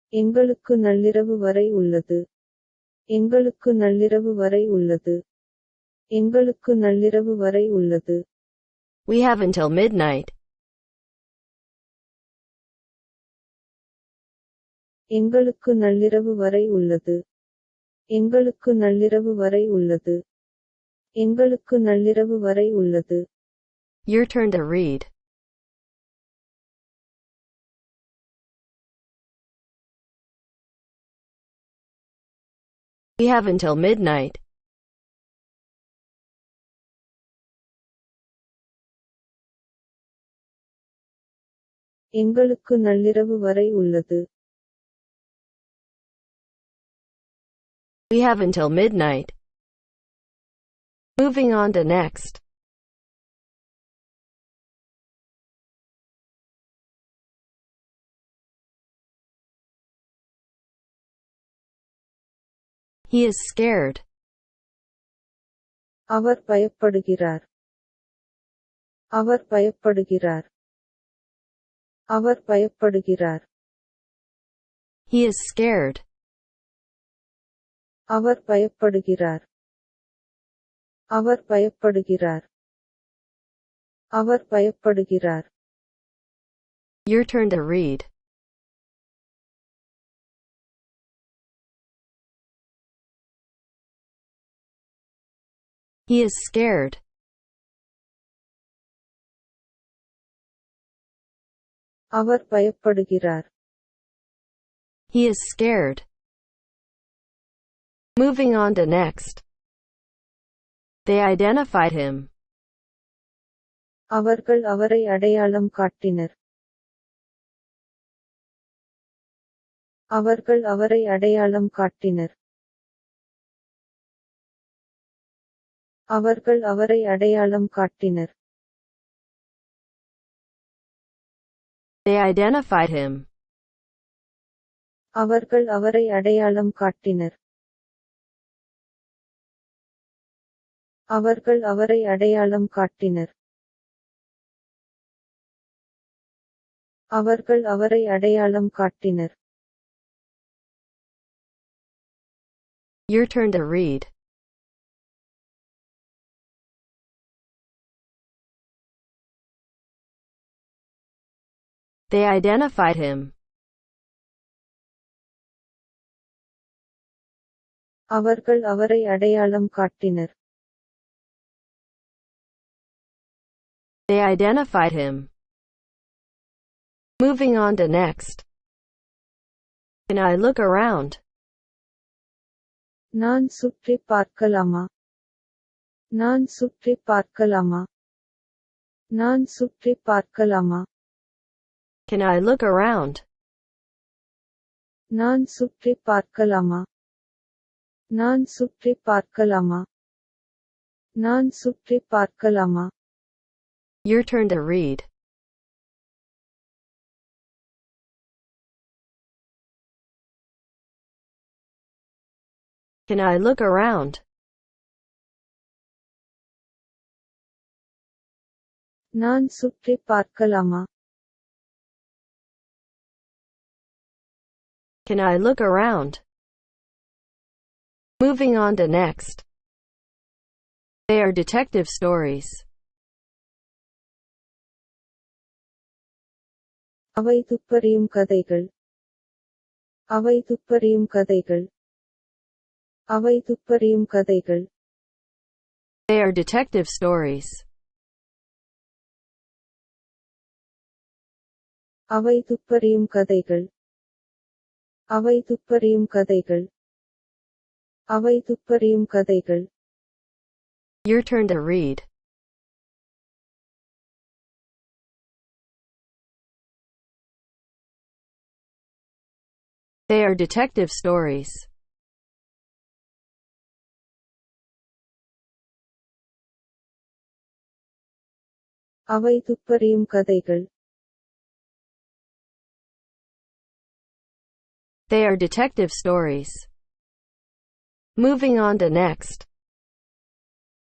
எங்களுக்கு நள்ளிரவு வரை உள்ளது. எங்களுக்கு நள்ளிரவு வரை உள்ளது. எங்களுக்கு நள்ளிரவு வரை உள்ளது. We have until midnight. எங்களுக்கு நள்ளிரவு வரை உள்ளது. எங்களுக்கு நள்ளிரவு வரை உள்ளது. எங்களுக்கு நள்ளிரவு வரை உள்ளது. Your turn to read. We have until midnight. எங்களுக்கு நள்ளிரவு வரை உள்ளது. We have until midnight. Moving on to next. He is scared. Our பயப்படுகிறார். Our பயப்படுகிறார். Our பயப்படுகிறார். He is scared. Our பயப்படுகிறார். Our பயப்படுகிறார். Our பயப்படுகிறார். Your turn to read. He is scared. Our பயப்படுகிறார். He is scared. Moving on to next. They identified him. அவர்கள் அவரை அடையாளம் காட்டினர். அவர்கள் அவரை அடையாளம் காட்டினர். அவர்கள் அவரை அடையாளம் காட்டினர். They identified him. அவர்கள் அவரை அடையாளம் காட்டினர். அவர்கள் அவரை அடையாளம் காட்டினர். அவர்கள் அவரை அடையாளம் காட்டினர். Your turn to read. They identified him. அவர்கள் அவரை அடையாளம் காட்டினர். They identified him. Moving on to next. Can I look around? நான் சுற்றி பார்க்கலாமா? நான் சுற்றி பார்க்கலாமா? நான் சுற்றி பார்க்கலாமா? Can I look around? நான் சுற்றி பார்க்கலாமா? நான் சுற்றி பார்க்கலாமா? நான் சுற்றி பார்க்கலாமா? Your turn to read. Can I look around? நான் சுற்றி பார்க்கலாமா? Can I look around? Moving on to next. They are detective stories. அவை துப்பறியும் கதைகள். அவை துப்பறியும் கதைகள். அவை துப்பறியும் கதைகள். They are detective stories. அவை துப்பறியும் கதைகள். அவை துப்பறியும் கதைகள். அவை துப்பறியும் கதைகள். Your turn to read. They are detective stories. அவை துப்பறியும் கதைகள். They are detective stories. Moving on to next.